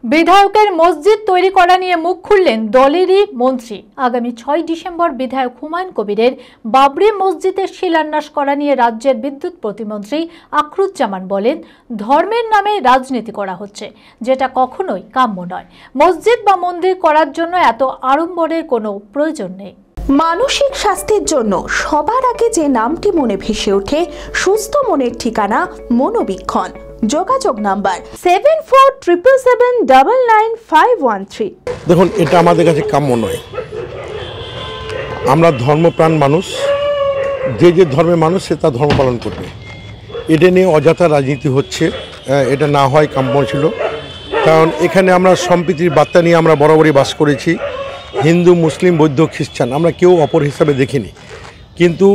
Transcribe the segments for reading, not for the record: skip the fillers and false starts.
বিধায়কের মসজিদ তৈরি করা নিয়ে মুখ খুললেন দলেরই মন্ত্রী। আগামী 6 ডিসেম্বর বিধায়ক হুমায়ুন কবিরের বাবরি মসজিদের শিলান্যাস করা নিয়ে রাজ্যের বিদ্যুৎ প্রতিমন্ত্রী আখরুজ্জামান বলেন, ধর্মের নামে রাজনীতি করা হচ্ছে, যেটা কখনোই কাম্য নয়। মসজিদ বা মন্দির করার জন্য এত আড়ম্বরের কোনো প্রয়োজন নেই। মানসিক স্বাস্থ্যের জন্য সবার আগে যে নামটি মনে ভেসে ওঠে, সুস্থ মনের ঠিকানা মনোবীক্ষণ। যোগাযোগ নাম্বার 7477799513। দেখুন, এটা আমাদের কাছে কাম্য নয়। আমরা ধর্মপ্রাণ মানুষ, যে ধর্মের মানুষ সে তার ধর্ম পালন করবে। এটা নিয়ে অযথা রাজনীতি হচ্ছে, এটা না হয় কাম্য ছিল। কারণ এখানে আমরা সম্প্রীতির বার্তা নিয়ে আমরা বরাবরই বাস করেছি। হিন্দু, মুসলিম, বৌদ্ধ, খ্রিস্টান আমরা কেউ অপর হিসাবে দেখিনি। কিন্তু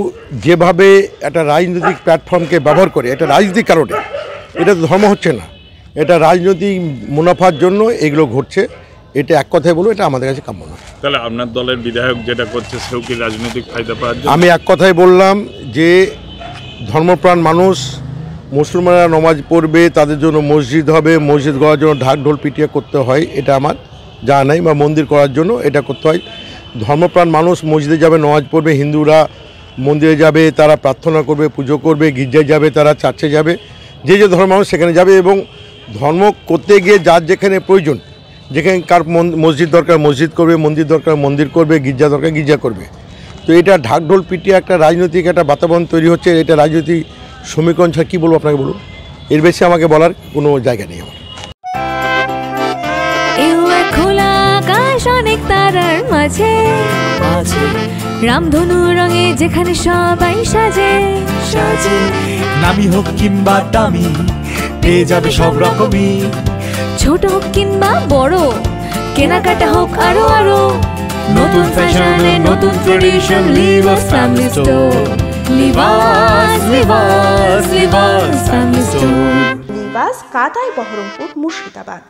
যেভাবে একটা রাজনৈতিক প্ল্যাটফর্মকে ব্যবহার করে, এটা রাজনীতির কারণে, এটা তো ধর্ম হচ্ছে না, এটা রাজনৈতিক মুনাফার জন্য এগুলো ঘটছে। এটা এক কথায় বলবো, এটা আমাদের কাছে কাম্য না। তাহলে আপনার দলের বিধায়ক যেটা করছে সেও কি রাজনৈতিক ফায়দা পাওয়ার জন্য? আমি এক কথাই বললাম যে ধর্মপ্রাণ মানুষ, মুসলমানরা নামাজ পড়বে, তাদের জন্য মসজিদ হবে, মসজিদ করার জন্য ঢাক ঢোল পিটিয়ে করতে হয়, এটা আমার জানা নাই। বা মন্দির করার জন্য এটা করতে হয়। ধর্মপ্রাণ মানুষ মসজিদে যাবে, নামাজ পড়বে, হিন্দুরা মন্দিরে যাবে, তারা প্রার্থনা করবে, পুজো করবে, গির্জায় যাবে, তারা চার্চে যাবে, যে ধর্ম মানুষ সেখানে যাবে। এবং ধর্ম করতে গিয়ে যার যেখানে প্রয়োজন, যেখানে কার মসজিদ দরকার মসজিদ করবে, মন্দির দরকার মন্দির করবে, গির্জা দরকার গির্জা করবে। তো এটা ঢাকঢোল পিটিয়ে একটা রাজনৈতিক একটা বাতাবরণ তৈরি হচ্ছে। এটা রাজনৈতিক সমীকরণ ছাড়া কী বলবো আপনাকে, বলুন। এর বেশি আমাকে বলার কোনো জায়গা নেই আমার। অনেক তারার মাঝে রামধনু রঙে যেখানে সবাই সাজে সাজে, নামি হোক কিংবা দামি পেয়ে যাবে সব রকমই, ছোট হোক কিংবা বড়, কেনাকাটা হোক আরো আরো, নতুন ফ্যাশনে নতুন tradition, Libas family store. Libas Libas Libas family store. Libas কাতাই, বহরমপুর, মুর্শিদাবাদ।